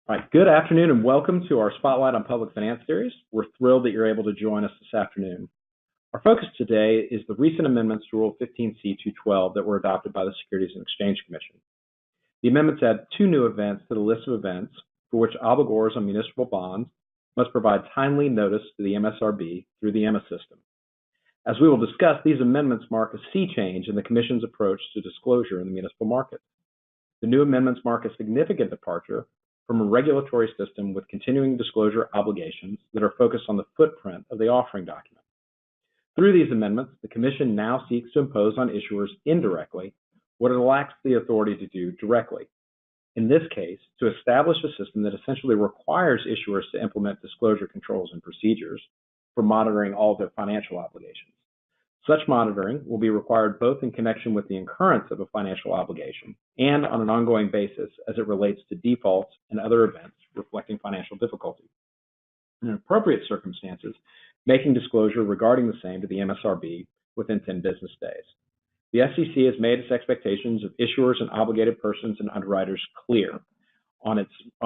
All right, good afternoon and welcome to our Spotlight on Public Finance series. We're thrilled that you're able to join us this afternoon. Our focus today is the recent amendments to Rule 15c2-12 that were adopted by the Securities and Exchange Commission. The amendments add two new events to the list of events for which obligors on municipal bonds must provide timely notice to the MSRB through the EMA system. As we will discuss, these amendments mark a sea change in the Commission's approach to disclosure in the municipal market. The new amendments mark a significant departure from a regulatory system with continuing disclosure obligations that are focused on the footprint of the offering document. Through these amendments, the Commission now seeks to impose on issuers indirectly what it lacks the authority to do directly. In this case, to establish a system that essentially requires issuers to implement disclosure controls and procedures for monitoring all of their financial obligations. Such monitoring will be required both in connection with the incurrence of a financial obligation and on an ongoing basis as it relates to defaults and other events reflecting financial difficulty. In appropriate circumstances, making disclosure regarding the same to the MSRB within 10 business days. The SEC has made its expectations of issuers and obligated persons and underwriters clear on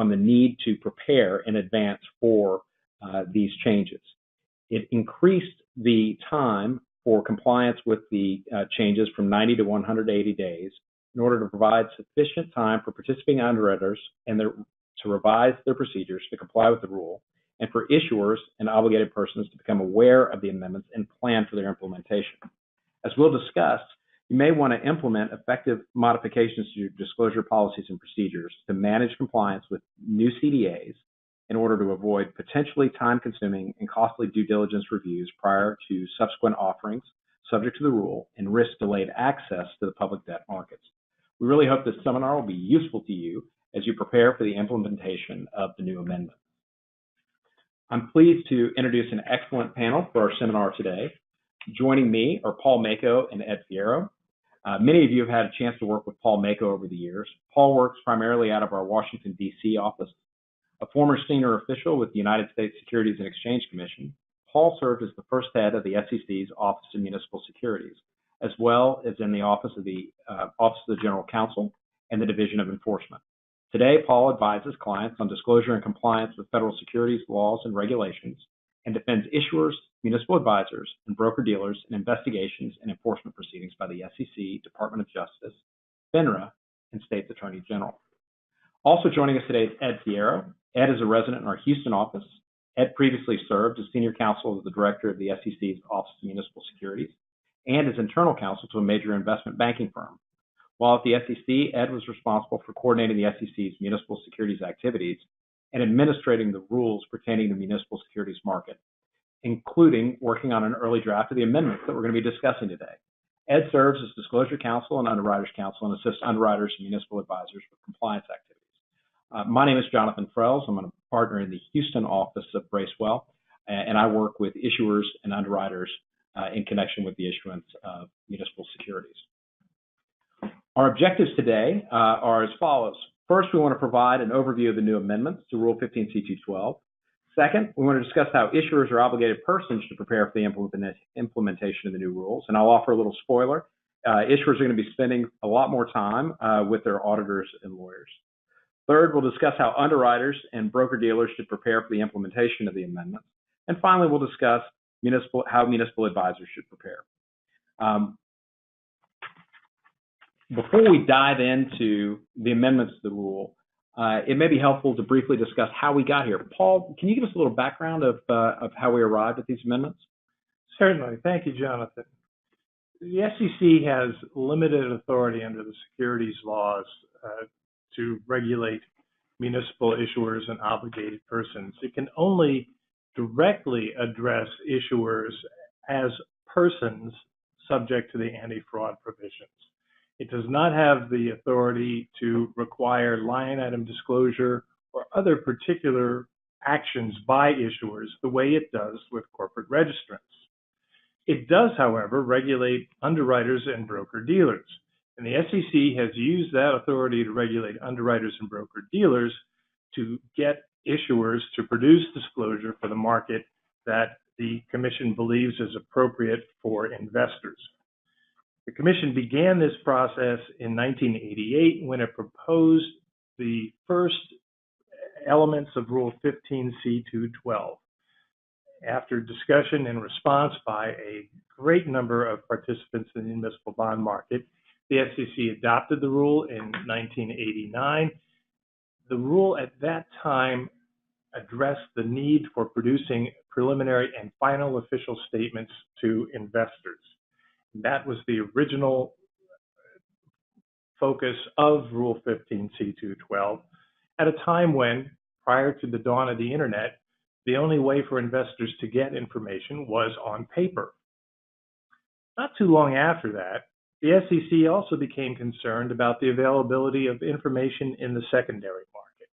the need to prepare in advance for these changes. It increased the time for compliance with the changes from 90 to 180 days in order to provide sufficient time for participating underwriters and to revise their procedures to comply with the rule, and for issuers and obligated persons to become aware of the amendments and plan for their implementation. As we'll discuss, you may want to implement effective modifications to your disclosure policies and procedures to manage compliance with new CDAs in order to avoid potentially time-consuming and costly due diligence reviews prior to subsequent offerings subject to the rule and risk delayed access to the public debt markets. We really hope this seminar will be useful to you as you prepare for the implementation of the new amendment. I'm pleased to introduce an excellent panel for our seminar today. Joining me are Paul Maco and Ed Fierro. Many of you have had a chance to work with Paul Maco over the years. Paul works primarily out of our Washington, D.C. office. A former senior official with the United States Securities and Exchange Commission, Paul served as the first head of the SEC's Office of Municipal Securities, as well as in the Office of the General Counsel and the Division of Enforcement. Today, Paul advises clients on disclosure and compliance with federal securities laws and regulations and defends issuers, municipal advisors, and broker-dealers in investigations and enforcement proceedings by the SEC, Department of Justice, FINRA, and State's Attorney General. Also joining us today is Ed Fierro. Ed is a resident in our Houston office. Ed previously served as senior counsel of the director of the SEC's Office of Municipal Securities and as internal counsel to a major investment banking firm. While at the SEC, Ed was responsible for coordinating the SEC's municipal securities activities and administrating the rules pertaining to municipal securities market, including working on an early draft of the amendments that we're going to be discussing today. Ed serves as disclosure counsel and underwriters counsel and assists underwriters and municipal advisors with compliance activities. My name is Jonathan Frells. I'm a partner in the Houston office of Bracewell, and I work with issuers and underwriters in connection with the issuance of municipal securities. Our objectives today are as follows. First, we want to provide an overview of the new amendments to Rule 15c2-12. Second, we want to discuss how issuers or obligated persons should prepare for the implementation of the new rules, and I'll offer a little spoiler. Issuers are going to be spending a lot more time with their auditors and lawyers. Third, we'll discuss how underwriters and broker-dealers should prepare for the implementation of the amendments. And finally, we'll discuss how municipal advisors should prepare. Before we dive into the amendments to the rule, it may be helpful to briefly discuss how we got here. Paul, can you give us a little background of how we arrived at these amendments? Certainly. Thank you, Jonathan. The SEC has limited authority under the securities laws to regulate municipal issuers and obligated persons. It can only directly address issuers as persons subject to the anti-fraud provisions. It does not have the authority to require line item disclosure or other particular actions by issuers the way it does with corporate registrants. It does, however, regulate underwriters and broker-dealers. And the SEC has used that authority to regulate underwriters and broker-dealers to get issuers to produce disclosure for the market that the Commission believes is appropriate for investors. The Commission began this process in 1988 when it proposed the first elements of Rule 15c2-12. After discussion and response by a great number of participants in the municipal bond market, the SEC adopted the rule in 1989. The rule at that time addressed the need for producing preliminary and final official statements to investors. That was the original focus of Rule 15c2-12 at a time when, prior to the dawn of the internet, the only way for investors to get information was on paper. Not too long after that, the SEC also became concerned about the availability of information in the secondary market.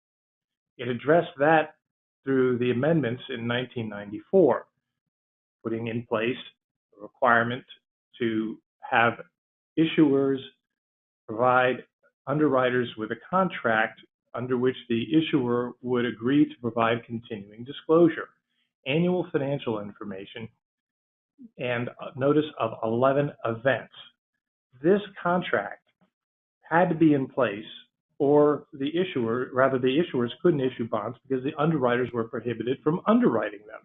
It addressed that through the amendments in 1994, putting in place a requirement to have issuers provide underwriters with a contract under which the issuer would agree to provide continuing disclosure, annual financial information, and a notice of 11 events. This contract had to be in place, or the issuers couldn't issue bonds because the underwriters were prohibited from underwriting them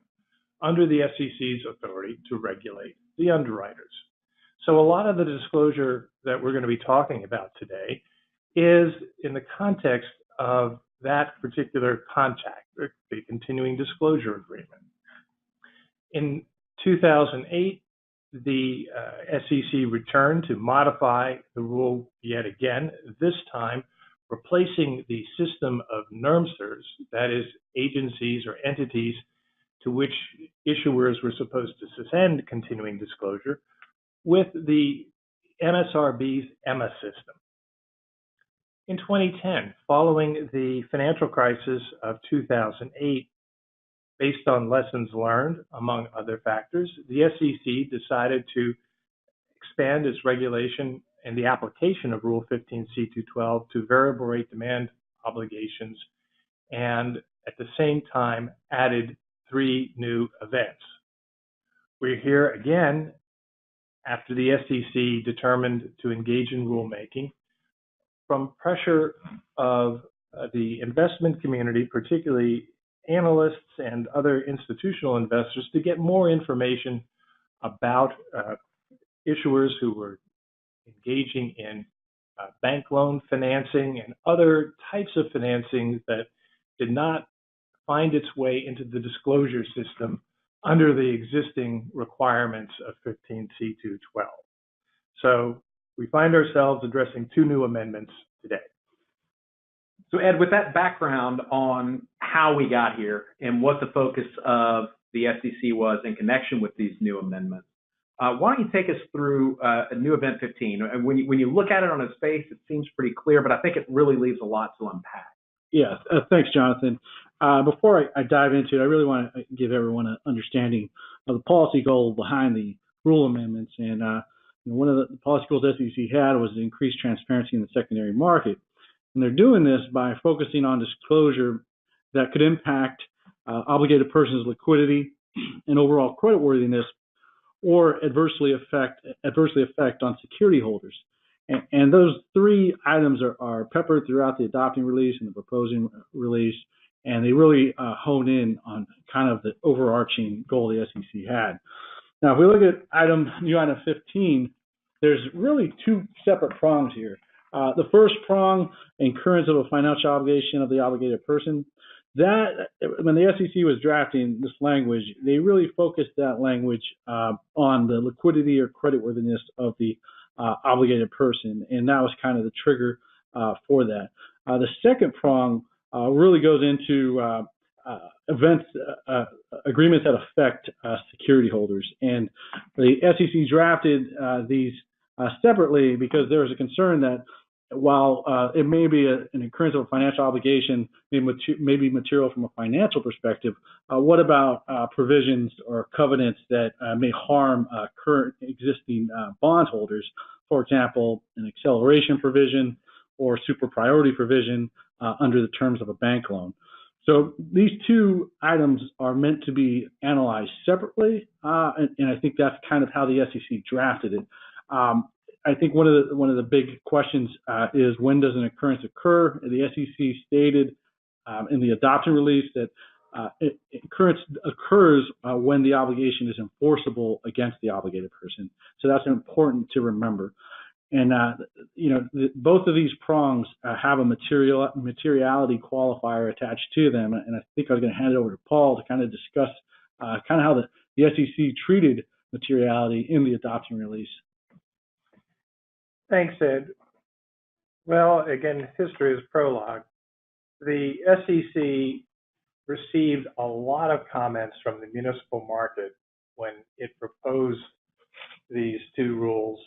under the SEC's authority to regulate the underwriters. So a lot of the disclosure that we're going to be talking about today is in the context of that particular contract, the continuing disclosure agreement. In 2008, the SEC returned to modify the rule yet again, this time replacing the system of NERMSers, that is, agencies or entities to which issuers were supposed to send continuing disclosure, with the MSRB's EMMA system. In 2010, following the financial crisis of 2008, based on lessons learned, among other factors, the SEC decided to expand its regulation and the application of Rule 15c2-12 to variable rate demand obligations, and at the same time added 3 new events. We're here again after the SEC determined to engage in rulemaking from pressure of the investment community, particularly analysts and other institutional investors, to get more information about issuers who were engaging in bank loan financing and other types of financing that did not find its way into the disclosure system under the existing requirements of 15c2-12. So we find ourselves addressing 2 new amendments today. So Ed, with that background on how we got here and what the focus of the SEC was in connection with these new amendments, why don't you take us through a new event 15? And when you look at it on its face, it seems pretty clear, but I think it really leaves a lot to unpack. Yeah, thanks, Jonathan. Before I dive into it, I really want to give everyone an understanding of the policy goal behind the rule amendments. And one of the policy goals the SEC had was to increase transparency in the secondary market. And they're doing this by focusing on disclosure that could impact obligated persons' liquidity and overall creditworthiness, or adversely affect on security holders. And those 3 items are peppered throughout the adopting release and the proposing release, and they really hone in on kind of the overarching goal the SEC had. Now, if we look at new item 15, there's really 2 separate prongs here. The first prong, incurrence of a financial obligation of the obligated person. That, when the SEC was drafting this language, they really focused that language on the liquidity or creditworthiness of the obligated person, and that was kind of the trigger for that. The second prong really goes into agreements that affect security holders, and the SEC drafted these separately because there was a concern that while it may be an incurrence of a financial obligation, may be material from a financial perspective, what about provisions or covenants that may harm current existing bondholders? For example, an acceleration provision or super priority provision under the terms of a bank loan. So these 2 items are meant to be analyzed separately, and I think that's kind of how the SEC drafted it. I think one of the big questions is, when does an occurrence occur? The SEC stated in the adoption release that occurrence occurs when the obligation is enforceable against the obligated person. So that's important to remember. And both of these prongs have a materiality qualifier attached to them. And I think I was going to hand it over to Paul to kind of discuss kind of how the SEC treated materiality in the adoption release. Thanks, Ed. Well, again, history is prologue. The SEC received a lot of comments from the municipal market when it proposed these two rules,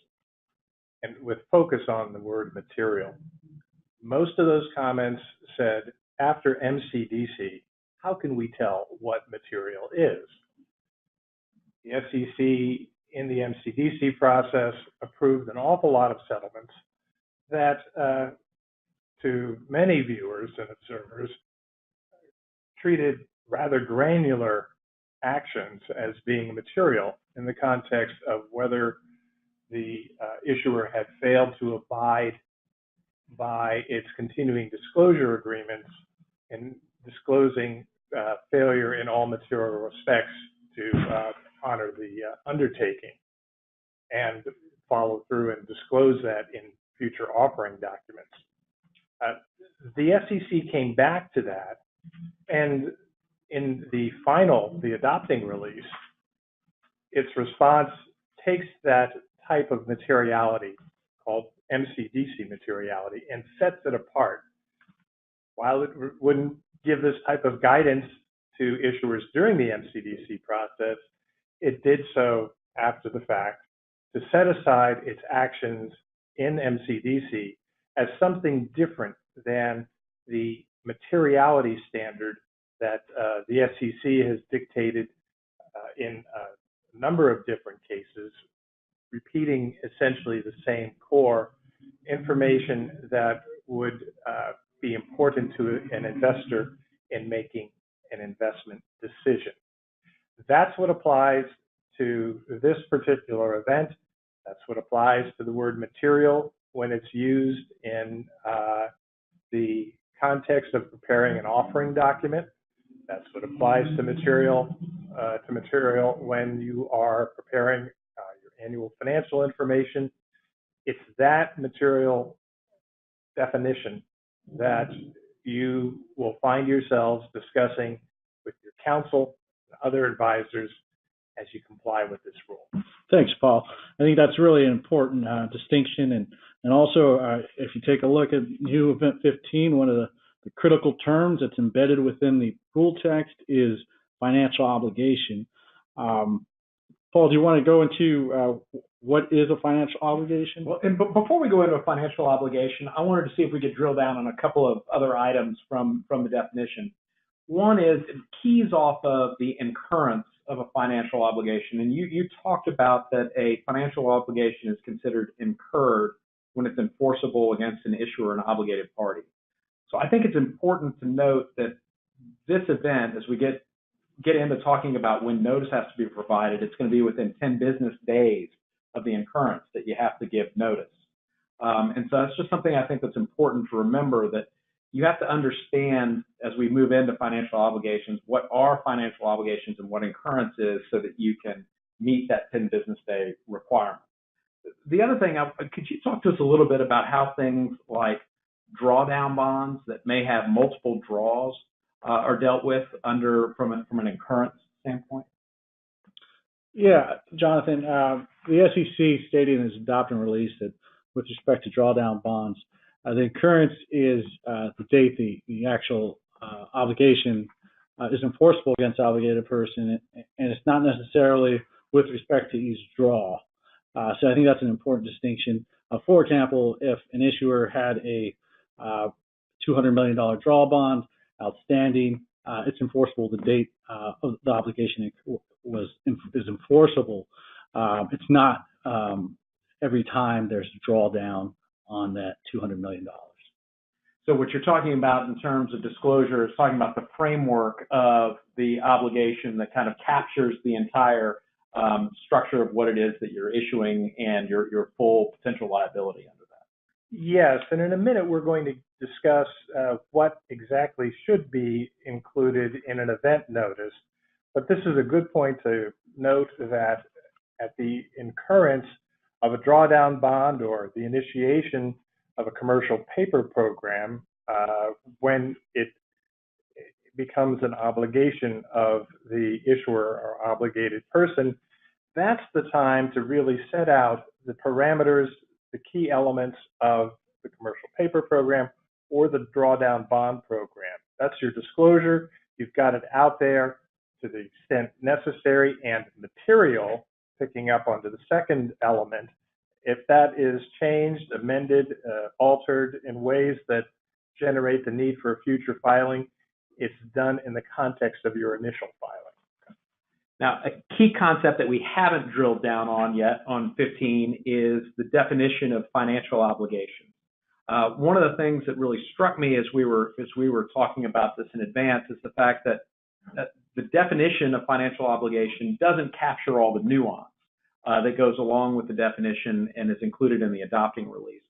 and with focus on the word material. Most of those comments said, after MCDC, how can we tell what material is? The SEC in the MCDC process approved an awful lot of settlements that to many viewers and observers treated rather granular actions as being material in the context of whether the issuer had failed to abide by its continuing disclosure agreements and disclosing failure in all material respects to honor the undertaking and follow through and disclose that in future offering documents. The SEC came back to that, and in the adopting release, its response takes that type of materiality called MCDC materiality and sets it apart. While it wouldn't give this type of guidance to issuers during the MCDC process, it did so after the fact to set aside its actions in MCDC as something different than the materiality standard that the SEC has dictated in a number of different cases, repeating essentially the same core information that would be important to an investor in making an investment decision. That's what applies to this particular event. That's what applies to the word material when it's used in the context of preparing an offering document. That's what applies to material when you are preparing your annual financial information. It's that material definition that you will find yourselves discussing with your counsel and other advisors as you comply with this rule. Thanks, Paul. I think that's really an important distinction. And also, if you take a look at new Event 15, one of the critical terms that's embedded within the rule text is financial obligation. Paul, do you want to go into what is a financial obligation? Well, and before we go into a financial obligation, I wanted to see if we could drill down on a couple of other items from the definition. One is it keys off of the incurrence of a financial obligation. And you talked about that a financial obligation is considered incurred when it's enforceable against an issuer or an obligated party. So I think it's important to note that this event, as we get into talking about when notice has to be provided, it's going to be within 10 business days of the incurrence that you have to give notice. And so that's just something I think that's important to remember, that you have to understand as we move into financial obligations, what are financial obligations and what incurrence is, so that you can meet that 10 business day requirement. The other thing, could you talk to us a little bit about how things like drawdown bonds that may have multiple draws are dealt with from an incurrence standpoint? Yeah, Jonathan, the SEC stated in its adoption release that with respect to drawdown bonds, the incurrence is the date the actual obligation is enforceable against the obligated person, and it's not necessarily with respect to each draw. So I think that's an important distinction. For example, if an issuer had a $200 million draw bond outstanding, it's enforceable the date of the obligation is enforceable. It's not every time there's a drawdown on that $200 million. So what you're talking about in terms of disclosure is talking about the framework of the obligation that kind of captures the entire structure of what it is that you're issuing and your full potential liability under that. Yes, and in a minute we're going to discuss what exactly should be included in an event notice. But this is a good point to note that at the incurrence of a drawdown bond or the initiation of a commercial paper program, when it becomes an obligation of the issuer or obligated person, that's the time to really set out the parameters, the key elements of the commercial paper program or the drawdown bond program. That's your disclosure. You've got it out there to the extent necessary and material, picking up onto the second element. If that is changed, amended, altered in ways that generate the need for a future filing, it's done in the context of your initial filing. Now, a key concept that we haven't drilled down on yet on 15 is the definition of financial obligation. One of the things that really struck me as we were talking about this in advance is the fact that the definition of financial obligation doesn't capture all the nuance that goes along with the definition and is included in the adopting release.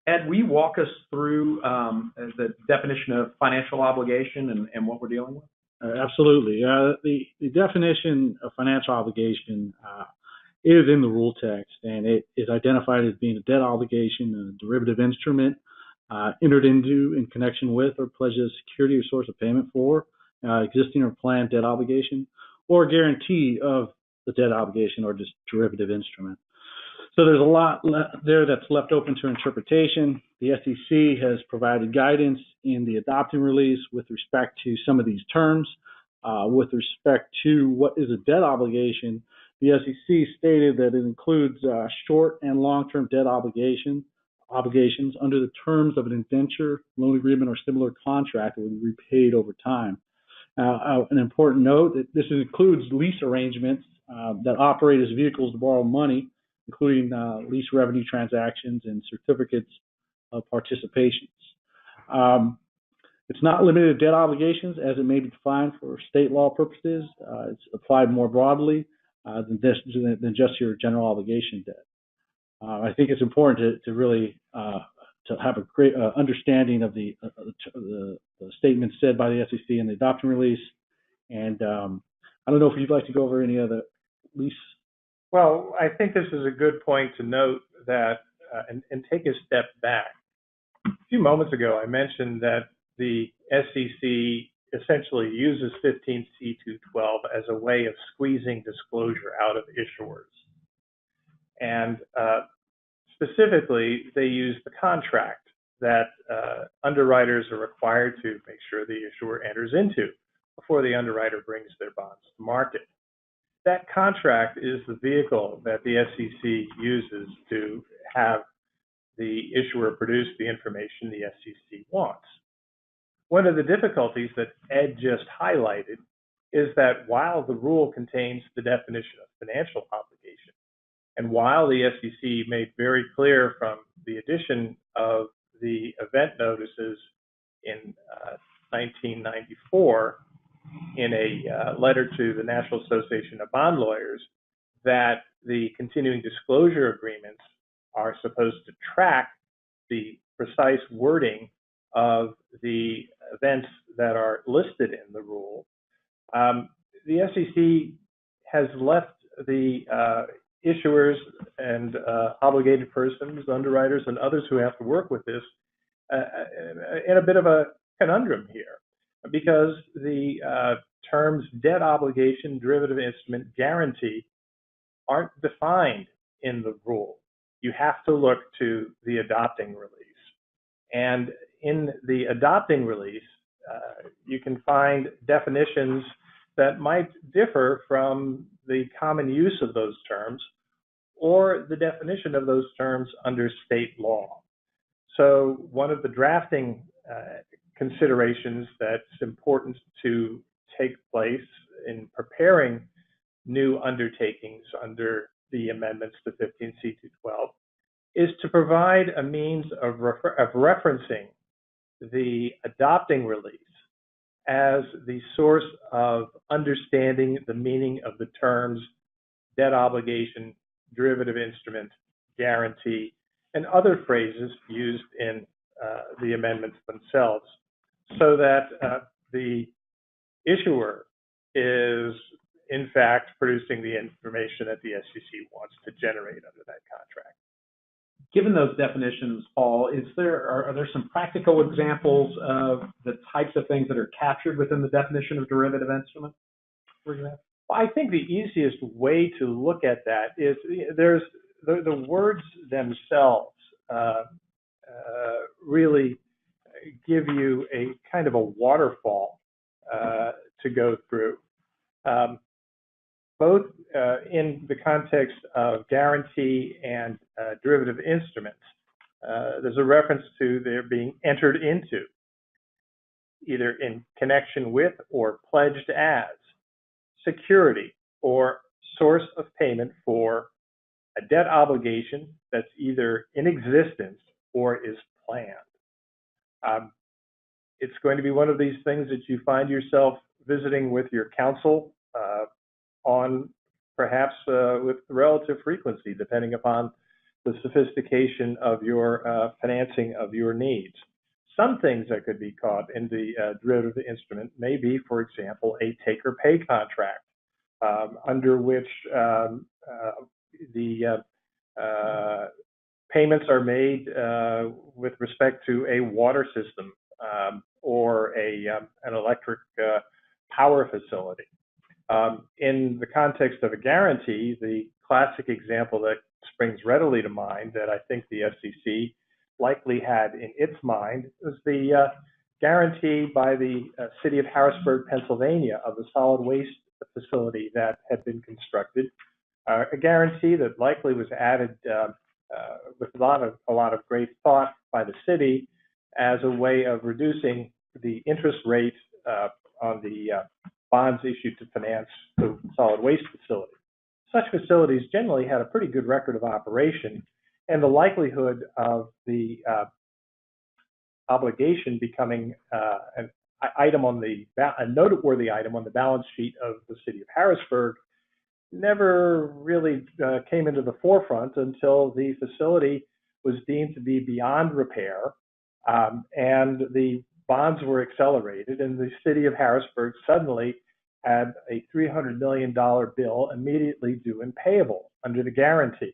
Ed, will you walk us through the definition of financial obligation and what we're dealing with? Absolutely. The definition of financial obligation is in the rule text, and it is identified as being a debt obligation, a derivative instrument entered into in connection with or pledges security or source of payment for existing or planned debt obligation, or a guarantee of the debt obligation or just derivative instrument. So there's a lot there that's left open to interpretation. The SEC has provided guidance in the adopting release with respect to some of these terms. With respect to what is a debt obligation, the SEC stated that it includes short and long-term debt obligations under the terms of an indenture, loan agreement, or similar contract that will be repaid over time. An important note that this includes lease arrangements that operate as vehicles to borrow money, including lease revenue transactions and certificates of participations. It's not limited to debt obligations as it may be defined for state law purposes. It's applied more broadly than just your general obligation debt. I think it's important to really to have a great understanding of the statements said by the SEC in the adoption release. And I don't know if you'd like to go over any other lease. Well, I think this is a good point to note that and take a step back. A few moments ago, I mentioned that the SEC essentially uses 15c2-12 as a way of squeezing disclosure out of issuers. And specifically, they use the contract that underwriters are required to make sure the issuer enters into before the underwriter brings their bonds to market. That contract is the vehicle that the SEC uses to have the issuer produce the information the SEC wants. One of the difficulties that Ed just highlighted is that while the rule contains the definition of financial obligation, and while the SEC made very clear from the addition of the event notices in 1994 in a letter to the National Association of Bond Lawyers that the continuing disclosure agreements are supposed to track the precise wording of the events that are listed in the rule, the SEC has left the issuers and obligated persons, underwriters, and others who have to work with this in a bit of a conundrum here, because the terms debt obligation, derivative instrument, guarantee aren't defined in the rule. You have to look to the adopting release. And in the adopting release, you can find definitions that might differ from the common use of those terms or the definition of those terms under state law. So one of the drafting considerations that's important to take place in preparing new undertakings under the amendments to 15c2-12 is to provide a means of referencing the adopting release as the source of understanding the meaning of the terms debt obligation, derivative instrument, guarantee, and other phrases used in the amendments themselves, so that the issuer is in fact producing the information that the SEC wants to generate under that contract. Given those definitions, Paul, are there some practical examples of the types of things that are captured within the definition of derivative instrument, for example? Well, I think the easiest way to look at that is there's the words themselves really give you a kind of a waterfall to go through. Both in the context of guarantee and derivative instruments, there's a reference to their being entered into, either in connection with or pledged as, security or source of payment for a debt obligation that's either in existence or is planned. It's going to be one of these things that you find yourself visiting with your counsel on perhaps with relative frequency, depending upon the sophistication of your financing of your needs. Some things that could be caught in the derivative instrument may be, for example, a take-or-pay contract, under which the payments are made with respect to a water system or an electric power facility. In the context of a guarantee, the classic example that springs readily to mind that I think the SEC likely had in its mind was the guarantee by the city of Harrisburg, Pennsylvania, of the solid waste facility that had been constructed. A guarantee that likely was added with a lot of great thought by the city as a way of reducing the interest rate on the bonds issued to finance the solid waste facility. Such facilities generally had a pretty good record of operation, and the likelihood of the obligation becoming a noteworthy item on the balance sheet of the city of Harrisburg never really came into the forefront until the facility was deemed to be beyond repair, and the bonds were accelerated, and the city of Harrisburg suddenly had a $300 million bill immediately due and payable under the guarantee.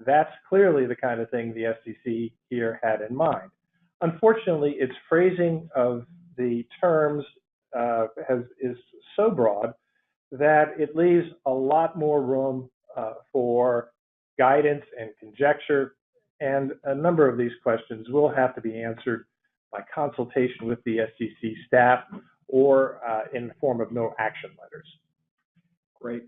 That's clearly the kind of thing the SEC here had in mind. Unfortunately, its phrasing of the terms is so broad that it leaves a lot more room for guidance and conjecture, and a number of these questions will have to be answered by consultation with the SEC staff or in the form of no action letters. Great.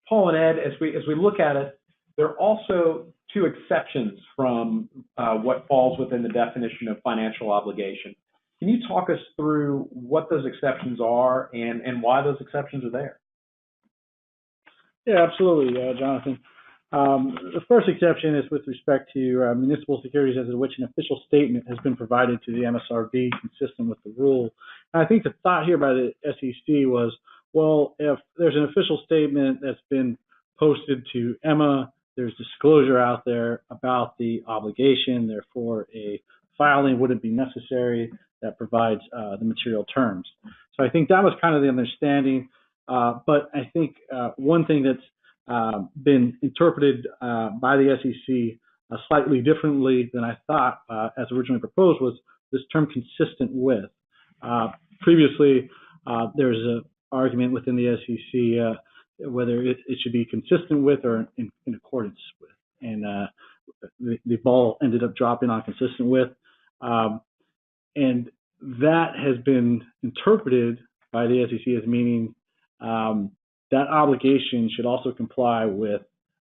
Paul and Ed, as we look at it, there are also two exceptions from what falls within the definition of financial obligation. Can you talk us through what those exceptions are and why those exceptions are there? Yeah, absolutely, Jonathan. The first exception is with respect to municipal securities as to which an official statement has been provided to the MSRB consistent with the rule. And I think the thought here by the SEC was, well, if there's an official statement that's been posted to EMA, there's disclosure out there about the obligation, therefore a filing wouldn't be necessary that provides the material terms. So I think that was kind of the understanding. But I think one thing that's been interpreted by the SEC slightly differently than I thought as originally proposed was this term consistent with. Previously, there's an argument within the SEC whether it should be consistent with or in accordance with. And the ball ended up dropping on consistent with. And that has been interpreted by the SEC as meaning that obligation should also comply with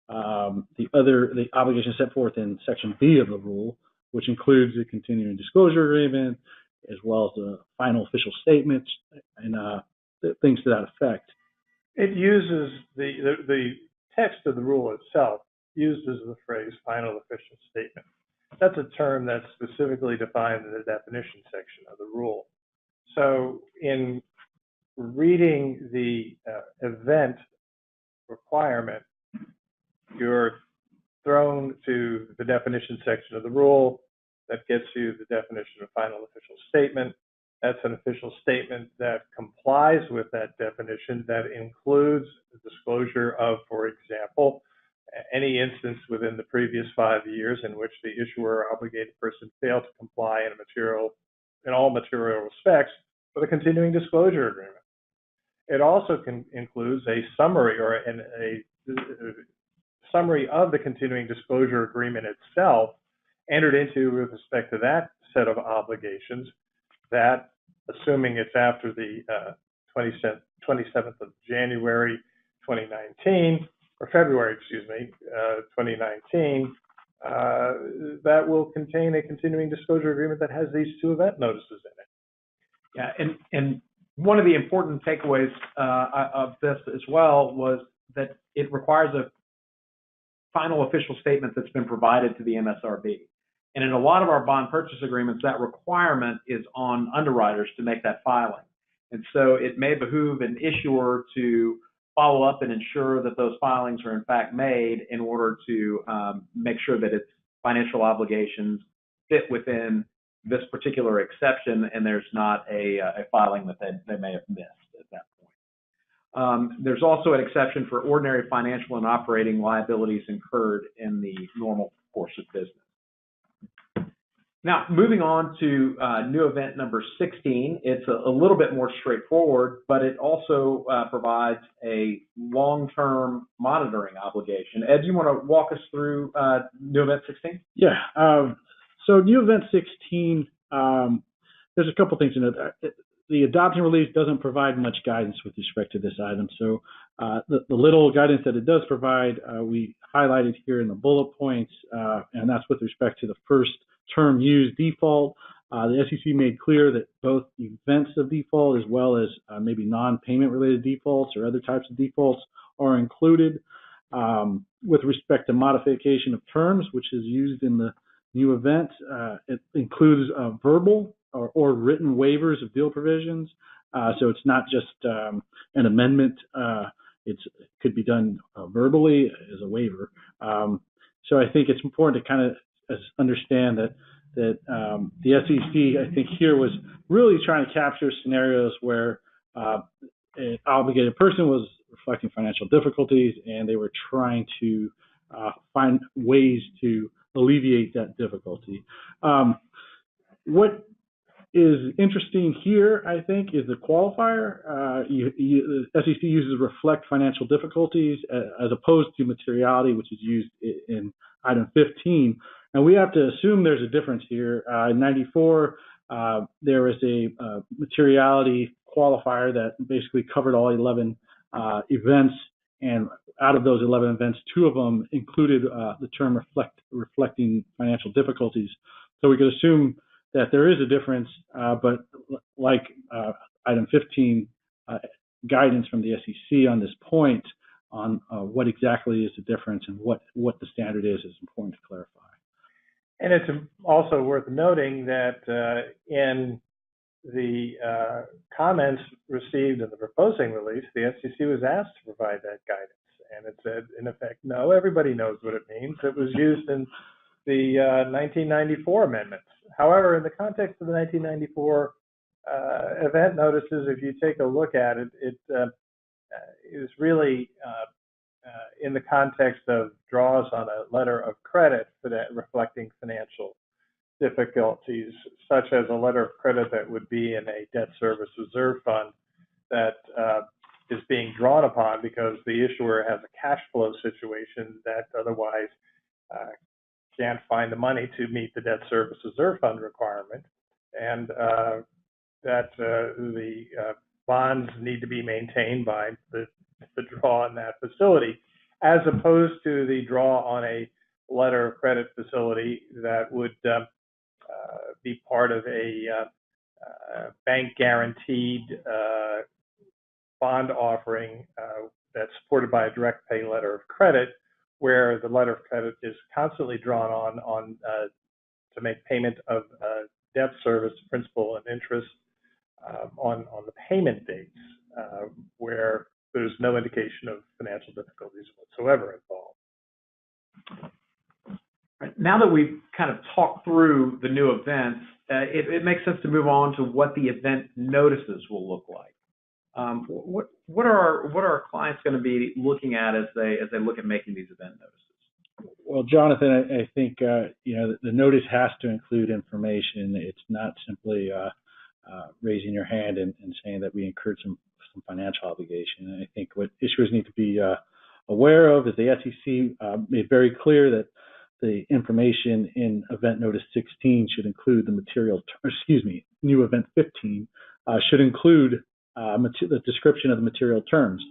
the obligation set forth in Section B of the rule, which includes the continuing disclosure agreement, as well as the final official statements and things to that effect. It uses the text of the rule itself uses the phrase final official statement. That's a term that's specifically defined in the definition section of the rule. So in reading the event requirement, you're thrown to the definition section of the rule. That gets you the definition of final official statement. That's an official statement that complies with that definition, that includes the disclosure of, for example, any instance within the previous 5 years in which the issuer or obligated person failed to comply in all material respects with a continuing disclosure agreement. It also includes a summary or a summary of the continuing disclosure agreement itself, entered into with respect to that set of obligations, that, assuming it's after the 27th of January 2019, or February, 2019, that will contain a continuing disclosure agreement that has these two event notices in it. Yeah, and one of the important takeaways of this as well was that it requires a final official statement that's been provided to the MSRB. And in a lot of our bond purchase agreements, that requirement is on underwriters to make that filing. And so it may behoove an issuer to follow up and ensure that those filings are in fact made in order to make sure that its financial obligations fit within this particular exception, and there's not a filing that they may have missed at that point. There's also an exception for ordinary financial and operating liabilities incurred in the normal course of business. Now, moving on to new event number 16, it's a little bit more straightforward, but it also provides a long-term monitoring obligation. Ed, do you want to walk us through new event 16? Yeah. So new event 16, there's a couple things in it. The adoption release doesn't provide much guidance with respect to this item. So the little guidance that it does provide, we highlighted here in the bullet points, and that's with respect to the first term used default. The SEC made clear that both events of default as well as maybe non-payment related defaults or other types of defaults are included. With respect to modification of terms, which is used in the new event, it includes verbal or written waivers of deal provisions. So it's not just an amendment. It could be done verbally as a waiver. So I think it's important to kind of understand that the SEC, I think here, was really trying to capture scenarios where an obligated person was reflecting financial difficulties, and they were trying to find ways to alleviate that difficulty. What is interesting here, I think, is the qualifier. The SEC uses reflect financial difficulties as opposed to materiality, which is used in item 15. And we have to assume there's a difference here. In 94, there is a materiality qualifier that basically covered all 11 events, and out of those 11 events, 2 of them included the term reflecting financial difficulties. So we could assume that there is a difference, but like item 15, guidance from the SEC on this point on what exactly is the difference and what the standard is important to clarify. And it's also worth noting that in the comments received in the proposing release, the SEC was asked to provide that guidance. And it said, in effect, no, everybody knows what it means. It was used in the 1994 amendments. However, in the context of the 1994 event notices, if you take a look at it, it is really in the context of draws on a letter of credit for that reflecting financial difficulties, such as a letter of credit that would be in a debt service reserve fund that is being drawn upon because the issuer has a cash flow situation that otherwise can't find the money to meet the debt service reserve fund requirement, and that the bonds need to be maintained by the draw on that facility, as opposed to the draw on a letter of credit facility that would be part of a bank guaranteed bond offering that's supported by a direct pay letter of credit, where the letter of credit is constantly drawn on to make payment of debt service, principal, and interest on the payment dates, where there's no indication of financial difficulties whatsoever involved. now that we've kind of talked through the new events, it makes sense to move on to what the event notices will look like. What are our clients going to be looking at as they look at making these event notices? Well, Jonathan, I think the notice has to include information. It's not simply raising your hand and saying that we incurred some financial obligation. And I think what issuers need to be aware of is the SEC made very clear that the information in Event Notice 16 should include new Event 15 should include the description of the material terms,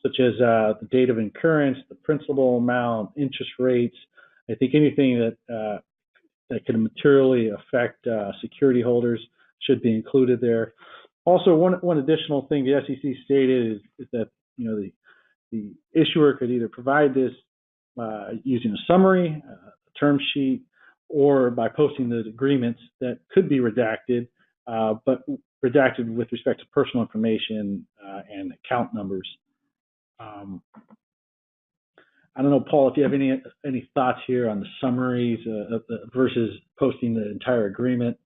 such as the date of incurrence, the principal amount, interest rates. I think anything that can materially affect security holders should be included there. Also, one additional thing the SEC stated is that the issuer could either provide this using a summary, a term sheet, or by posting the agreements that could be redacted, but redacted with respect to personal information and account numbers. I don't know, Paul, if you have any thoughts here on the summaries versus posting the entire agreement.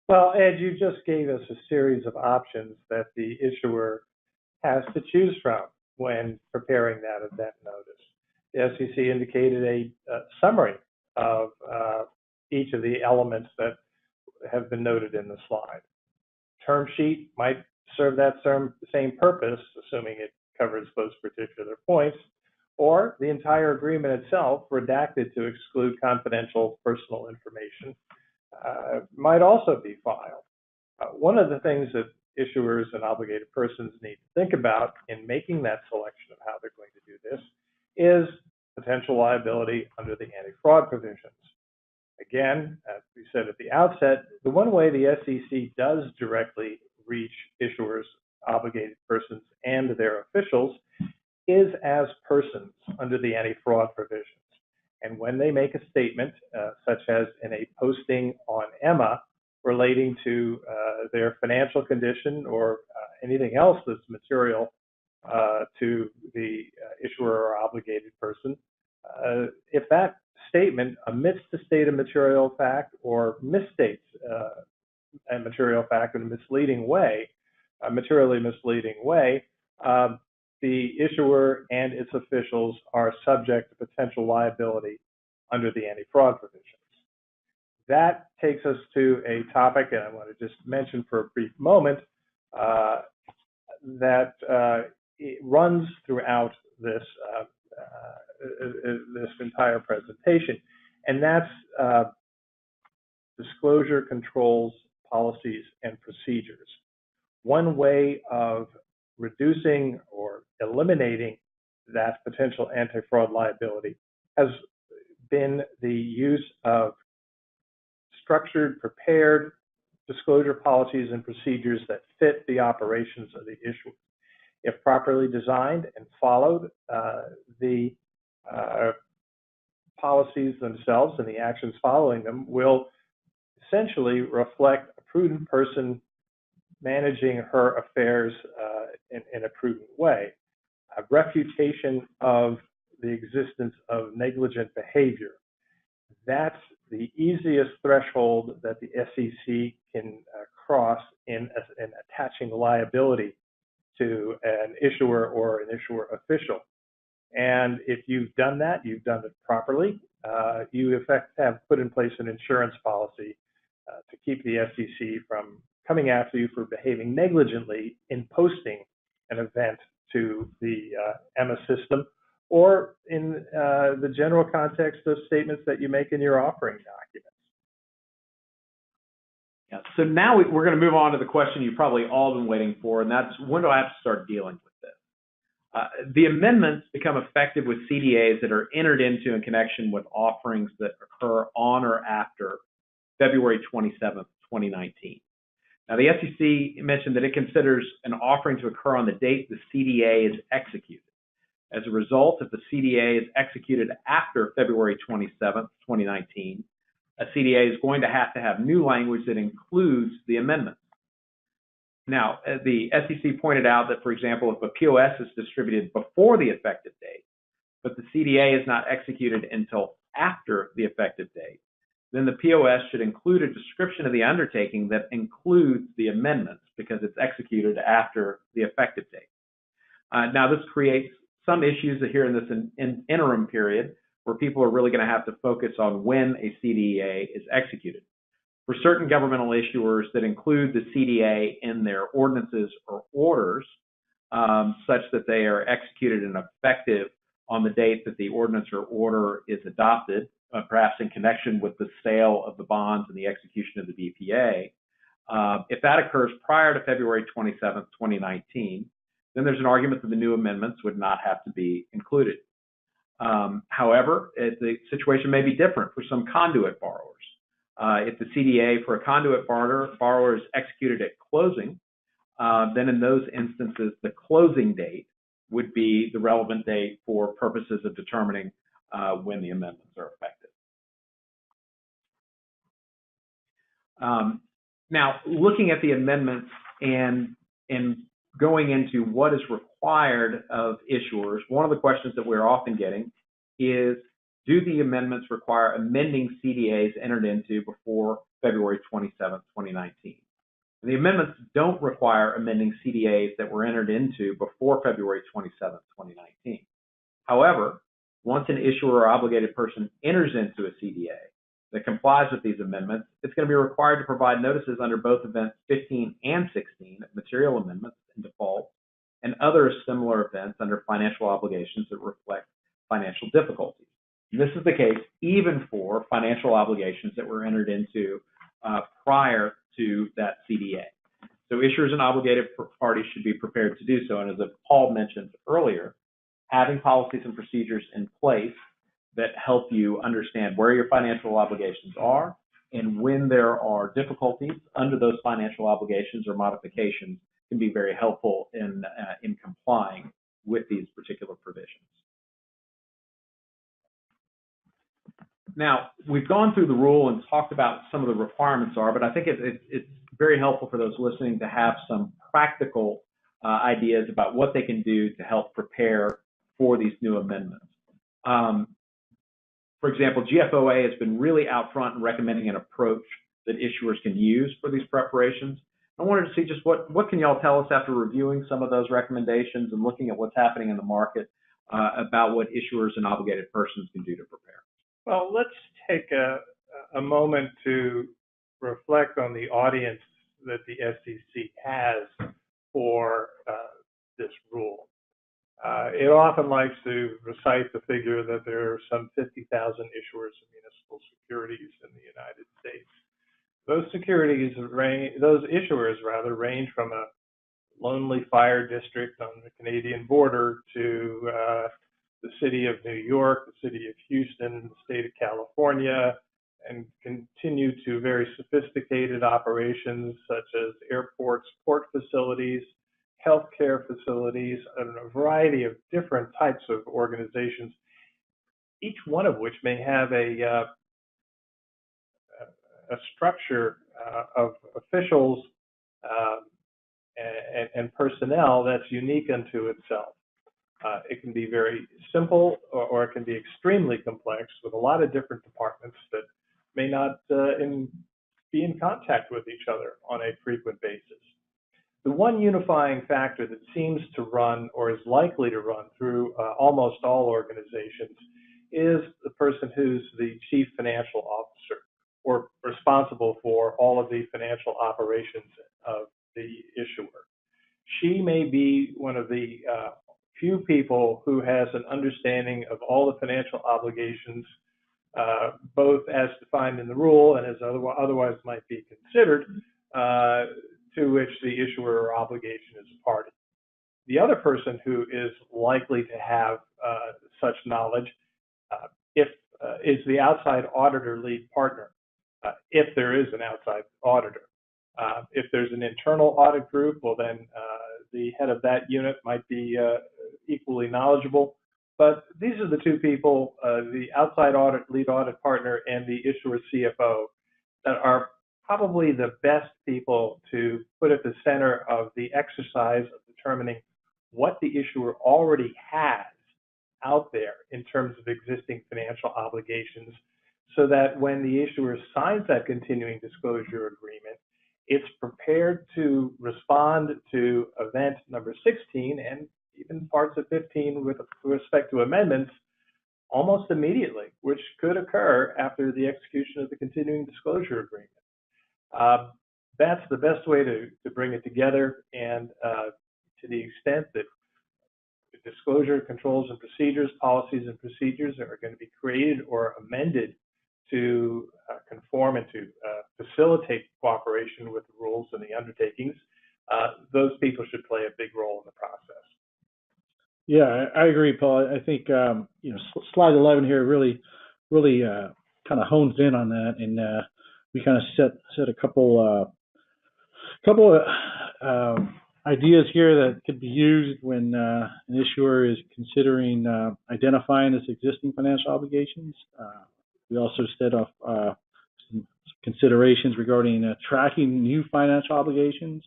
Well, Ed, you just gave us a series of options that the issuer has to choose from when preparing that event notice. The SEC indicated a summary of each of the elements that have been noted in the slide. Term sheet might serve that same purpose, assuming it covers those particular points, or the entire agreement itself, redacted to exclude confidential personal information, might also be filed. One of the things that issuers and obligated persons need to think about in making that selection of how they're going to do this is potential liability under the anti-fraud provisions. Again, as we said at the outset, the one way the SEC does directly reach issuers, obligated persons, and their officials is as persons under the anti-fraud provisions. And when they make a statement, such as in a posting on EMMA relating to their financial condition or anything else that's material to the issuer or obligated person, if that statement omits to state a material fact or misstates a material fact in a misleading way, a materially misleading way, the issuer and its officials are subject to potential liability under the anti-fraud provisions. That takes us to a topic, and I want to just mention for a brief moment, that it runs throughout this entire presentation, and that's disclosure controls, policies, and procedures. One way of reducing or eliminating that potential anti-fraud liability has been the use of structured, prepared disclosure policies and procedures that fit the operations of the issuer. If properly designed and followed, the policies themselves and the actions following them will essentially reflect a prudent person managing her affairs in a prudent way. A refutation of the existence of negligent behavior. That's the easiest threshold that the SEC can cross in attaching liability to an issuer or an issuer official. And if you've done that, you've done it properly, you in fact have put in place an insurance policy to keep the SEC from coming after you for behaving negligently in posting an event to the EMMA system, or in the general context of statements that you make in your offering documents. Yeah. So now we're going to move on to the question you've probably all been waiting for, and that's, when do I have to start dealing with this? The amendments become effective with CDAs that are entered into in connection with offerings that occur on or after February 27th, 2019. Now, the SEC mentioned that it considers an offering to occur on the date the CDA is executed. As a result, if the CDA is executed after February 27th, 2019, a CDA is going to have new language that includes the amendments. Now, the SEC pointed out that, for example, if a POS is distributed before the effective date, but the CDA is not executed until after the effective date, then the POS should include a description of the undertaking that includes the amendments because it's executed after the effective date. Now, this creates some issues here in this interim period where people are really going to have to focus on when a CDA is executed. For certain governmental issuers that include the CDA in their ordinances or orders, such that they are executed and effective on the date that the ordinance or order is adopted, perhaps in connection with the sale of the bonds and the execution of the BPA. If that occurs prior to February 27th, 2019, then there's an argument that the new amendments would not have to be included. However, the situation may be different for some conduit borrowers. If the CDA for a conduit borrower is executed at closing, then in those instances, the closing date would be the relevant date for purposes of determining when the amendments are effective. Now, looking at the amendments and going into what is required of issuers, one of the questions that we're often getting is, do the amendments require amending CDAs entered into before February 27, 2019? The amendments don't require amending CDAs that were entered into before February 27, 2019. However, once an issuer or obligated person enters into a CDA that complies with these amendments, it's going to be required to provide notices under both events 15 and 16 of material amendments and default, and other similar events under financial obligations that reflect financial difficulties. And this is the case even for financial obligations that were entered into prior to that CDA. So issuers and obligated parties should be prepared to do so. And as Paul mentioned earlier, having policies and procedures in place that help you understand where your financial obligations are and when there are difficulties under those financial obligations or modifications can be very helpful in complying with these particular provisions. Now, we've gone through the rule and talked about some of the requirements are, but I think it's very helpful for those listening to have some practical ideas about what they can do to help prepare for these new amendments. For example, GFOA has been really out front in recommending an approach that issuers can use for these preparations. I wanted to see just what can y'all tell us after reviewing some of those recommendations and looking at what's happening in the market about what issuers and obligated persons can do to prepare. Well, let's take a moment to reflect on the audience that the SEC has for this rule. It often likes to recite the figure that there are some 50,000 issuers of municipal securities in the United States. Those issuers range from a lonely fire district on the Canadian border to the city of New York, the city of Houston, the state of California, and continue to very sophisticated operations such as airports, port facilities, healthcare facilities, and a variety of different types of organizations, each one of which may have a structure of officials and personnel that's unique unto itself. It can be very simple or it can be extremely complex with a lot of different departments that may not be in contact with each other on a frequent basis. The one unifying factor that seems to run or is likely to run through almost all organizations is the person who's the chief financial officer or responsible for all of the financial operations of the issuer. She may be one of the few people who has an understanding of all the financial obligations, both as defined in the rule and as otherwise might be considered, to which the issuer or obligation is a party. The other person who is likely to have such knowledge is the outside auditor lead partner, if there is an outside auditor. If there's an internal audit group, well then the head of that unit might be equally knowledgeable. But these are the two people, the outside lead audit partner and the issuer CFO, that are probably the best people to put at the center of the exercise of determining what the issuer already has out there in terms of existing financial obligations, so that when the issuer signs that continuing disclosure agreement, it's prepared to respond to event number 16 and even parts of 15 with respect to amendments almost immediately, which could occur after the execution of the continuing disclosure agreement. That's the best way to bring it together, and to the extent that the disclosure controls and procedures, policies and procedures are going to be created or amended to conform and to facilitate cooperation with the rules and the undertakings, those people should play a big role in the process. Yeah, I agree, Paul. I think slide 11 here really kind of hones in on that, and we kind of set a couple of ideas here that could be used when an issuer is considering identifying its existing financial obligations. We also set off some considerations regarding tracking new financial obligations,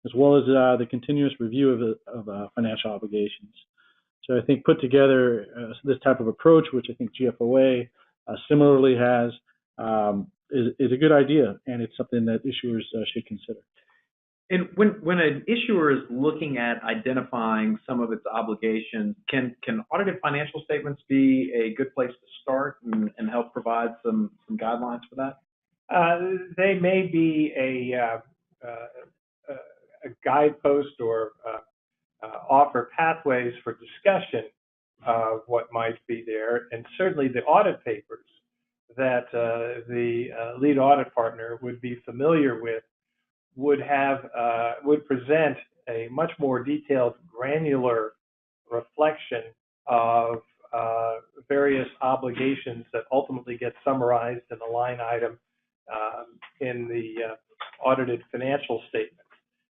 as well as the continuous review of financial obligations. So I think put together this type of approach, which I think GFOA similarly has, is a good idea, and it's something that issuers should consider. And when an issuer is looking at identifying some of its obligations, can audited financial statements be a good place to start and help provide some guidelines for that? They may be a guidepost or offer pathways for discussion of what might be there, and certainly the audit papers that the lead audit partner would be familiar with would present a much more detailed, granular reflection of various obligations that ultimately get summarized in a line item in the audited financial statement.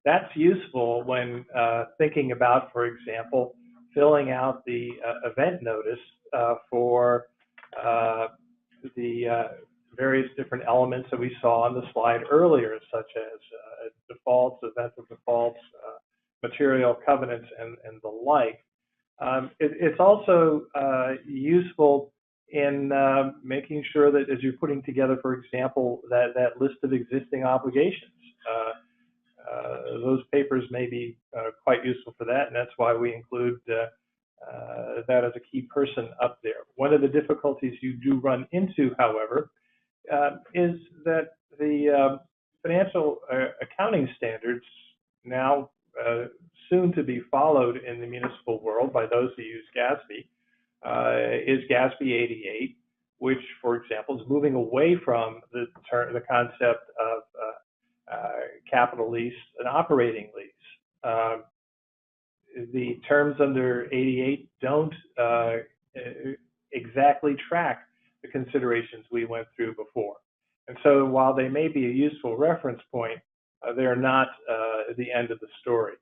That's useful when thinking about, for example, filling out the event notice for the various different elements that we saw on the slide earlier, such as defaults, events of defaults, material covenants, and the like. It's also useful in making sure that as you're putting together, for example, that list of existing obligations, those papers may be quite useful for that, and that's why we include that as a key person up there. One of the difficulties you do run into, however, is that the financial accounting standards, now soon to be followed in the municipal world by those who use GASB, is GASB 88, which, for example, is moving away from the concept of capital lease and operating lease. The terms under 88 don't exactly track the considerations we went through before. And so while they may be a useful reference point, they're not the end of the story.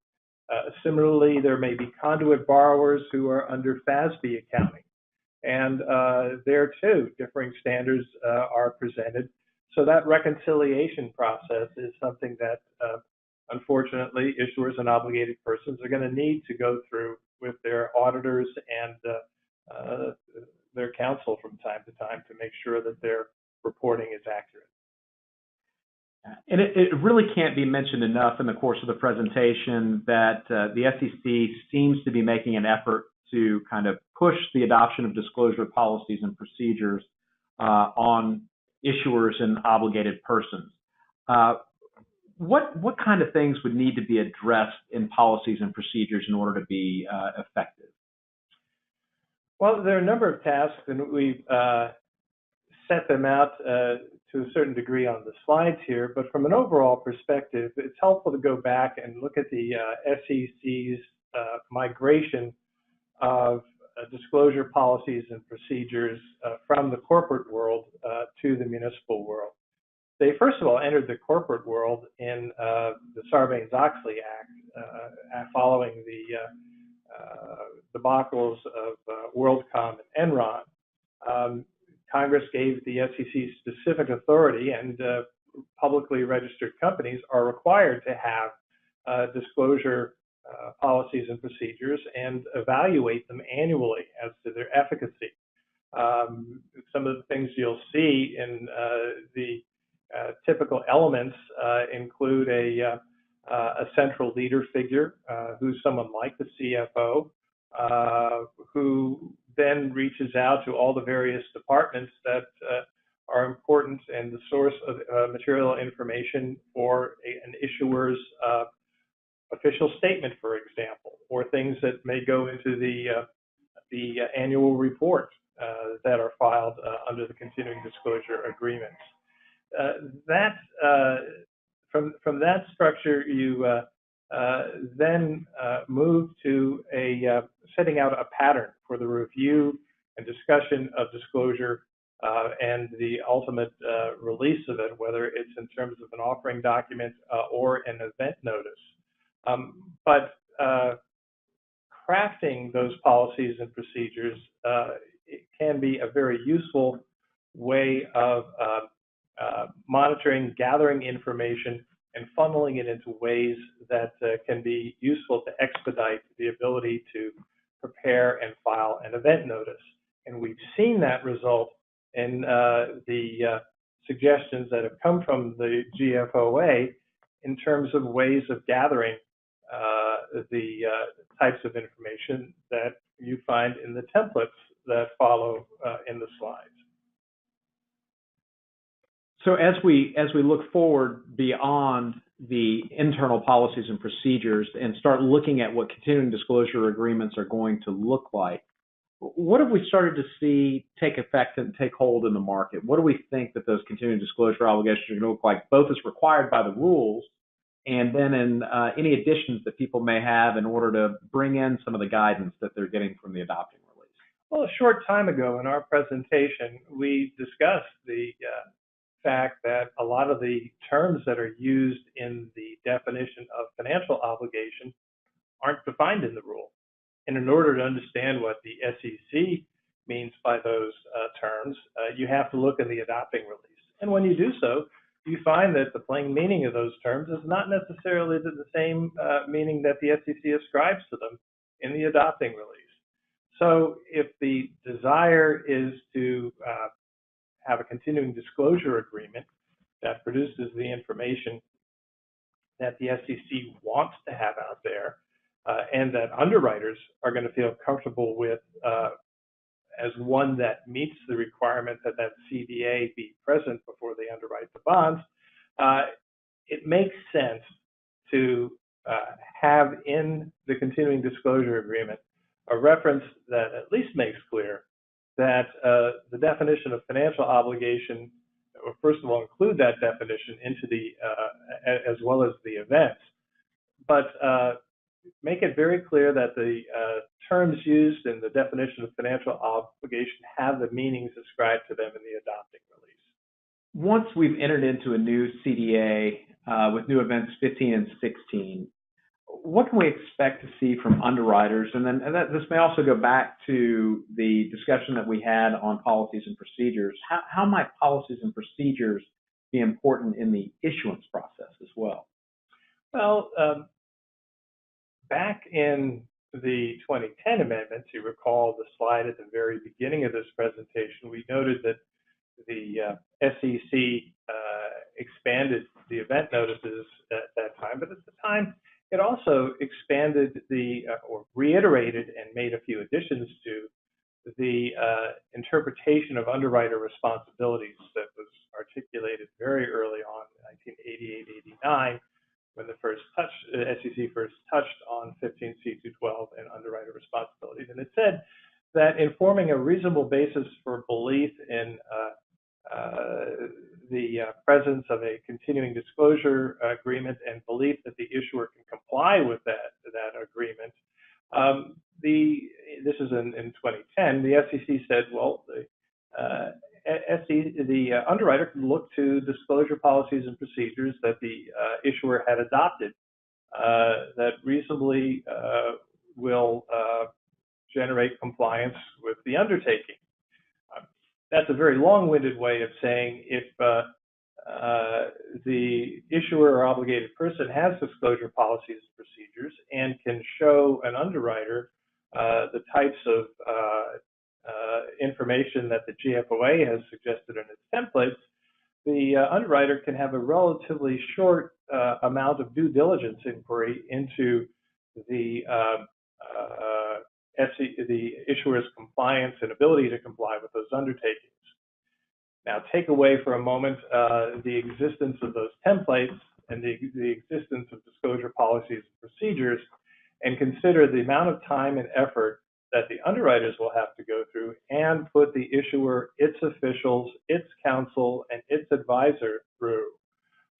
Similarly, there may be conduit borrowers who are under FASB accounting. And there too, differing standards are presented. So that reconciliation process is something that, unfortunately, issuers and obligated persons are going to need to go through with their auditors and their counsel from time to time to make sure that their reporting is accurate. And it really can't be mentioned enough in the course of the presentation that the SEC seems to be making an effort to kind of push the adoption of disclosure policies and procedures on issuers and obligated persons. What kind of things would need to be addressed in policies and procedures in order to be effective? Well, there are a number of tasks, and we've set them out to a certain degree on the slides here. But from an overall perspective, it's helpful to go back and look at the SEC's migration of disclosure policies and procedures from the corporate world to the municipal world. They first of all entered the corporate world in the Sarbanes-Oxley Act following the debacles of WorldCom and Enron. Congress gave the SEC specific authority, and publicly registered companies are required to have disclosure policies and procedures and evaluate them annually as to their efficacy. some of the things you'll see in the typical elements include a central leader figure who's someone like the CFO, who then reaches out to all the various departments that are important and the source of material information for an issuer's official statement, for example, or things that may go into the annual report that are filed under the continuing disclosure agreements. From that structure, you then move to setting out a pattern for the review and discussion of disclosure and the ultimate release of it, whether it's in terms of an offering document or an event notice. But crafting those policies and procedures it can be a very useful way of monitoring, gathering information, and funneling it into ways that can be useful to expedite the ability to prepare and file an event notice. And we've seen that result in the suggestions that have come from the GFOA in terms of ways of gathering the types of information that you find in the templates that follow in the slides. So as we look forward beyond the internal policies and procedures and start looking at what continuing disclosure agreements are going to look like, what have we started to see take effect and take hold in the market? What do we think that those continuing disclosure obligations are going to look like, both as required by the rules and then in any additions that people may have in order to bring in some of the guidance that they're getting from the adopting release? Well, a short time ago in our presentation, we discussed the fact that a lot of the terms that are used in the definition of financial obligation aren't defined in the rule. And in order to understand what the SEC means by those terms, you have to look in the adopting release. And when you do so, you find that the plain meaning of those terms is not necessarily the same meaning that the SEC ascribes to them in the adopting release. So if the desire is to have a continuing disclosure agreement that produces the information that the SEC wants to have out there, and that underwriters are going to feel comfortable with as one that meets the requirement that that CDA be present before they underwrite the bonds, it makes sense to have in the continuing disclosure agreement a reference that at least makes clear that the definition of financial obligation, or first of all, include that definition into the, as well as the events, but make it very clear that the terms used in the definition of financial obligation have the meanings ascribed to them in the adopting release. Once we've entered into a new CDA with new events 15 and 16, what can we expect to see from underwriters? And then this may also go back to the discussion that we had on policies and procedures. How might policies and procedures be important in the issuance process as well? Well, back in the 2010 amendments, you recall the slide at the very beginning of this presentation, we noted that the SEC expanded the event notices at that time, but at the time it also expanded or reiterated and made a few additions to the interpretation of underwriter responsibilities that was articulated very early on in 1988-89 when the SEC first touched on 15c2-12 and underwriter responsibilities. And it said that in forming a reasonable basis for belief in the presence of a continuing disclosure agreement and belief that the issuer can comply with that agreement, this is in 2010, the SEC said, well, the underwriter can look to disclosure policies and procedures that the issuer had adopted that reasonably will generate compliance with the undertaking. That's a very long-winded way of saying if the issuer or obligated person has disclosure policies and procedures and can show an underwriter the types of information that the GFOA has suggested in its templates, the underwriter can have a relatively short amount of due diligence inquiry into the the issuer's compliance and ability to comply with those undertakings. Now, take away for a moment the existence of those templates and the existence of disclosure policies and procedures, and consider the amount of time and effort that the underwriters will have to go through and put the issuer, its officials, its counsel, and its advisor through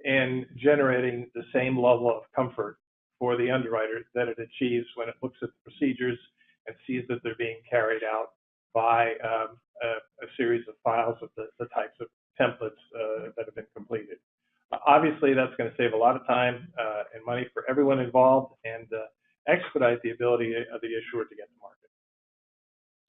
in generating the same level of comfort for the underwriter that it achieves when it looks at the procedures and sees that they're being carried out by a series of files of the types of templates that have been completed. Obviously, that's going to save a lot of time and money for everyone involved and expedite the ability of the issuer to get to market.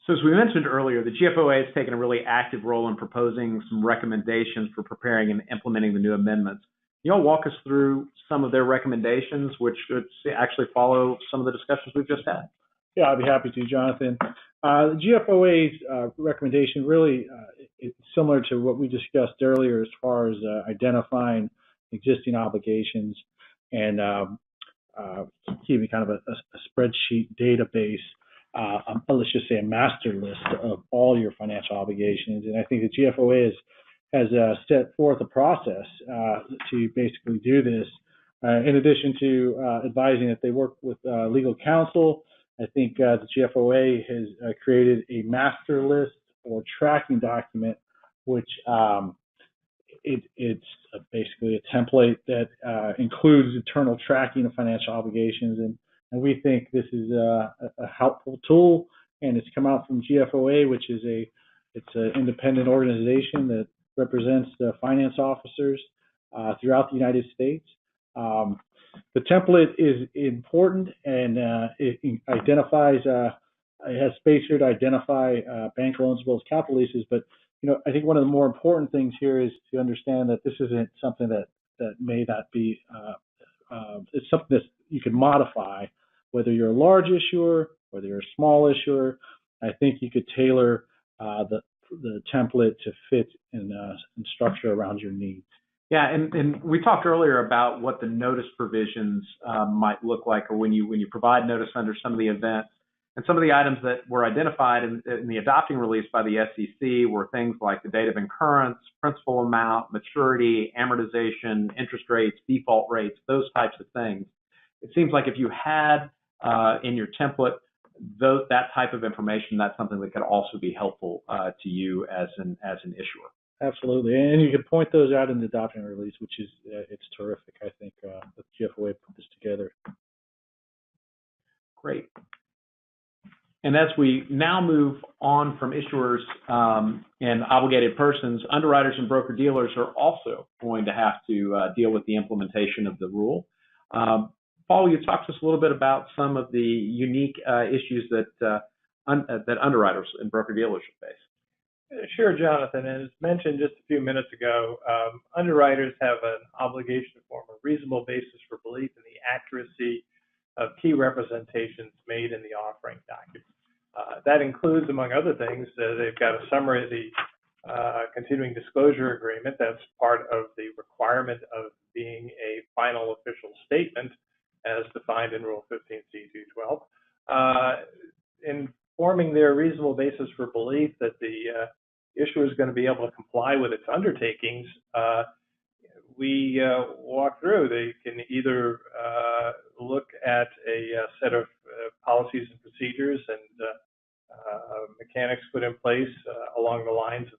So as we mentioned earlier, the GFOA has taken a really active role in proposing some recommendations for preparing and implementing the new amendments. Can you all walk us through some of their recommendations, which should actually follow some of the discussions we've just had? Yeah, I'd be happy to, Jonathan. The GFOA's recommendation really is similar to what we discussed earlier as far as identifying existing obligations and keeping kind of a spreadsheet database, let's just say a master list of all your financial obligations. And I think the GFOA has set forth a process to basically do this. In addition to advising that they work with legal counsel, I think the GFOA has created a master list or tracking document, which it's basically a template that includes internal tracking of financial obligations. And we think this is a helpful tool, and it's come out from GFOA, which is it's an independent organization that represents the finance officers throughout the United States. The template is important, and it identifies, it has space here to identify bank loans as well as capital leases. But I think one of the more important things here is to understand that this isn't something that may not be. It's something that you can modify, whether you're a large issuer, whether you're a small issuer. I think you could tailor the template to fit and structure around your needs. Yeah, and we talked earlier about what the notice provisions might look like, or when you provide notice under some of the events. And some of the items that were identified in the adopting release by the SEC were things like the date of incurrence, principal amount, maturity, amortization, interest rates, default rates, those types of things. It seems like if you had in your template that type of information, that's something that could also be helpful to you as an issuer. Absolutely, and you can point those out in the adoption release, which is it's terrific. I think the GFOA put this together. Great. And as we now move on from issuers and obligated persons, underwriters and broker-dealers are also going to have to deal with the implementation of the rule. Paul, you talked to us a little bit about some of the unique issues that underwriters and broker-dealers face. Sure, Jonathan. As mentioned just a few minutes ago, underwriters have an obligation to form a reasonable basis for belief in the accuracy of key representations made in the offering document. That includes, among other things, they've got a summary of the continuing disclosure agreement. That's part of the requirement of being a final official statement as defined in Rule 15c2-12. In forming their reasonable basis for belief that the issuer is going to be able to comply with its undertakings, we walk through. They can either look at a set of policies and procedures and mechanics put in place along the lines of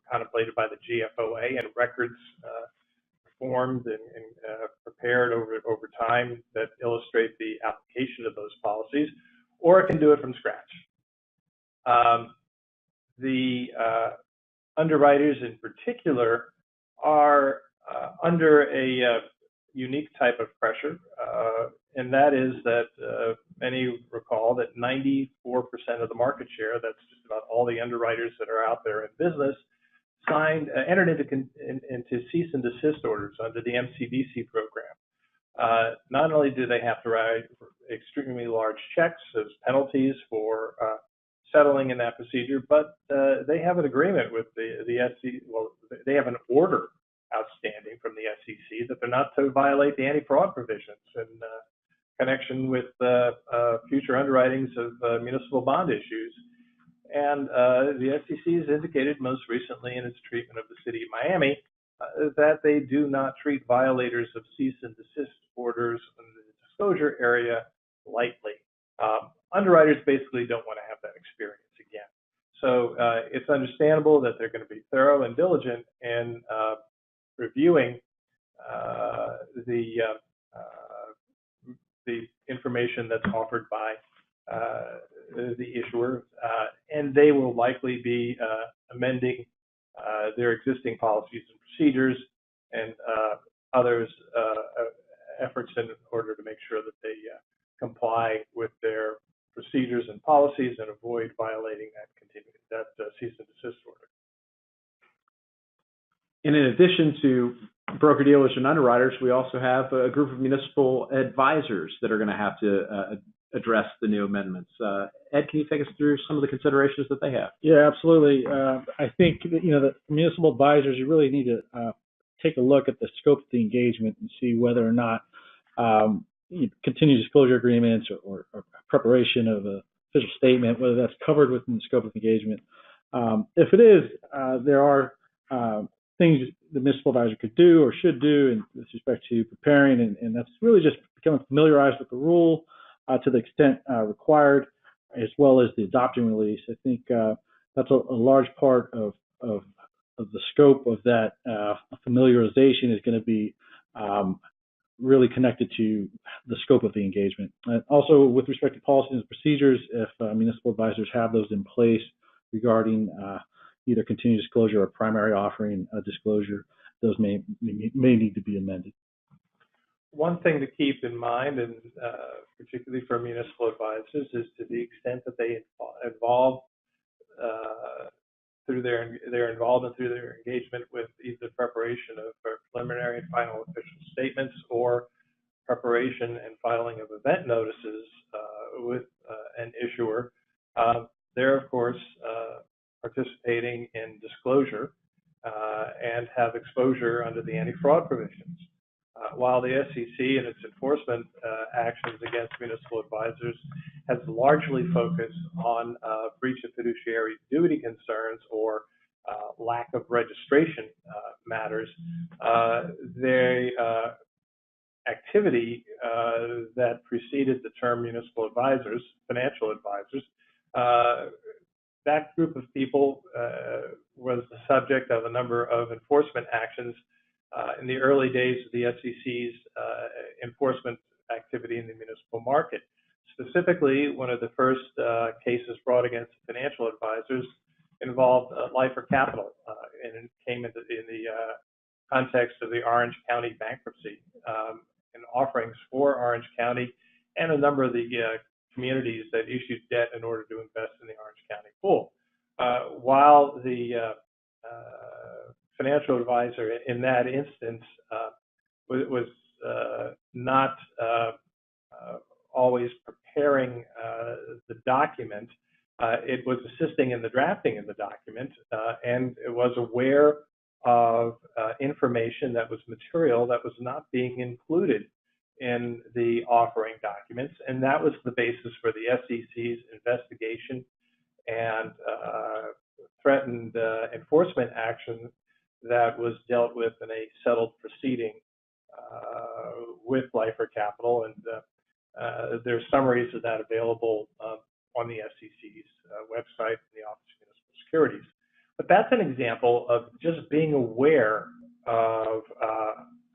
contemplated by the GFOA, and records formed and prepared over time that illustrate the application of those policies, or it can do it from scratch. The underwriters in particular are under a unique type of pressure, and that is that many recall that 94% of the market share, that's just about all the underwriters that are out there in business, entered into cease and desist orders under the MCDC program. Not only do they have to write extremely large checks as penalties for settling in that procedure, but they have an agreement with the SEC. Well, they have an order outstanding from the SEC that they're not to violate the anti-fraud provisions in connection with future underwritings of municipal bond issues. And the SEC has indicated most recently in its treatment of the city of Miami that they do not treat violators of cease and desist orders in the disclosure area lightly. Underwriters basically don't want to have that experience again. So it's understandable that they're going to be thorough and diligent in reviewing the information that's offered by the issuer, and they will likely be amending their existing policies and procedures and others' efforts in order to make sure that they comply with their procedures and policies and avoid violating that cease and desist order. And in addition to broker-dealers and underwriters, we also have a group of municipal advisors that are going to have to address the new amendments. Ed, can you take us through some of the considerations that they have? Yeah, absolutely. I think that, the municipal advisors, you really need to take a look at the scope of the engagement and see whether or not continued disclosure agreements or preparation of an official statement, whether that's covered within the scope of engagement. If it is, there are things the municipal advisor could do or should do with respect to preparing, and that's really just becoming familiarized with the rule to the extent required, as well as the adopting release. I think that's a large part of the scope of that familiarization is going to be really connected to the scope of the engagement. Also, with respect to policies and procedures, if municipal advisors have those in place regarding either continued disclosure or primary offering disclosure, those may need to be amended. One thing to keep in mind, and particularly for municipal advisors, is to the extent that they involve through their involvement through their engagement with either preparation of preliminary and final official statements or preparation and filing of event notices with an issuer, they're of course participating in disclosure and have exposure under the anti-fraud provisions. While the SEC and its enforcement actions against municipal advisors has largely focused on breach of fiduciary duty concerns or lack of registration matters, the activity that preceded the term municipal advisors, financial advisors, that group of people was the subject of a number of enforcement actions in the early days of the SEC's enforcement activity in the municipal market. Specifically, one of the first cases brought against financial advisors involved Lifer Capital, and it came in the context of the Orange County bankruptcy and offerings for Orange County and a number of the communities that issued debt in order to invest in the Orange County pool. While the financial advisor in that instance was not always preparing the document, it was assisting in the drafting of the document, and it was aware of information that was material that was not being included in the offering documents, and that was the basis for the SEC's investigation and threatened enforcement action that was dealt with in a settled proceeding with Lifer Capital, and there's summaries of that available on the SEC's website and the Office of Municipal Securities. But that's an example of just being aware of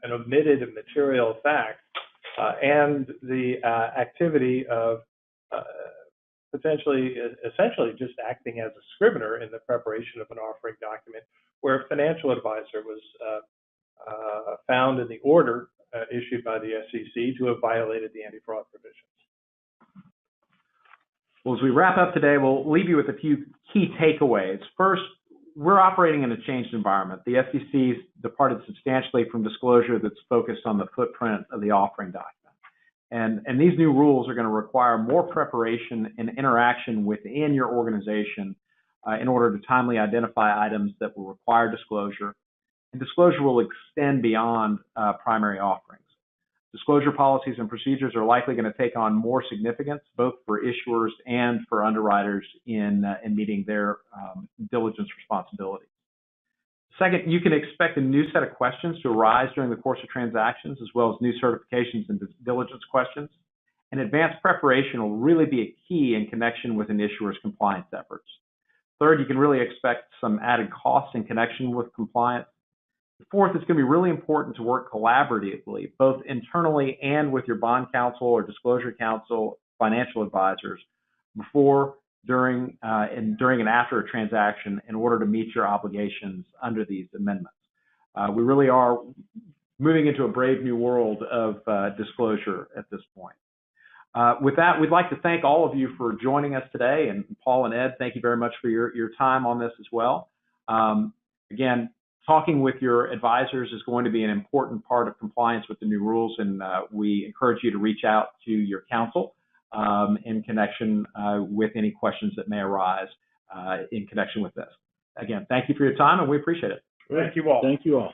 an omitted material fact and the activity of essentially just acting as a scrivener in the preparation of an offering document, where a financial advisor was found in the order issued by the SEC to have violated the anti-fraud provisions. Well, as we wrap up today, we'll leave you with a few key takeaways. First, we're operating in a changed environment. The SEC's departed substantially from disclosure that's focused on the footprint of the offering document. And these new rules are going to require more preparation and interaction within your organization in order to timely identify items that will require disclosure. And disclosure will extend beyond primary offerings. Disclosure policies and procedures are likely going to take on more significance, both for issuers and for underwriters in meeting their diligence responsibilities. Second, you can expect a new set of questions to arise during the course of transactions, as well as new certifications and diligence questions. And advanced preparation will really be a key in connection with an issuer's compliance efforts. Third, you can really expect some added costs in connection with compliance. Fourth, it's going to be really important to work collaboratively, both internally and with your bond counsel or disclosure counsel, financial advisors, before, during and after a transaction in order to meet your obligations under these amendments. We really are moving into a brave new world of disclosure at this point. With that, we'd like to thank all of you for joining us today, and Paul and Ed, thank you very much for your time on this as well. Again, talking with your advisors is going to be an important part of compliance with the new rules, and we encourage you to reach out to your counsel in connection with any questions that may arise in connection with this. Again, thank you for your time, and we appreciate it. Thank you all. Thank you all.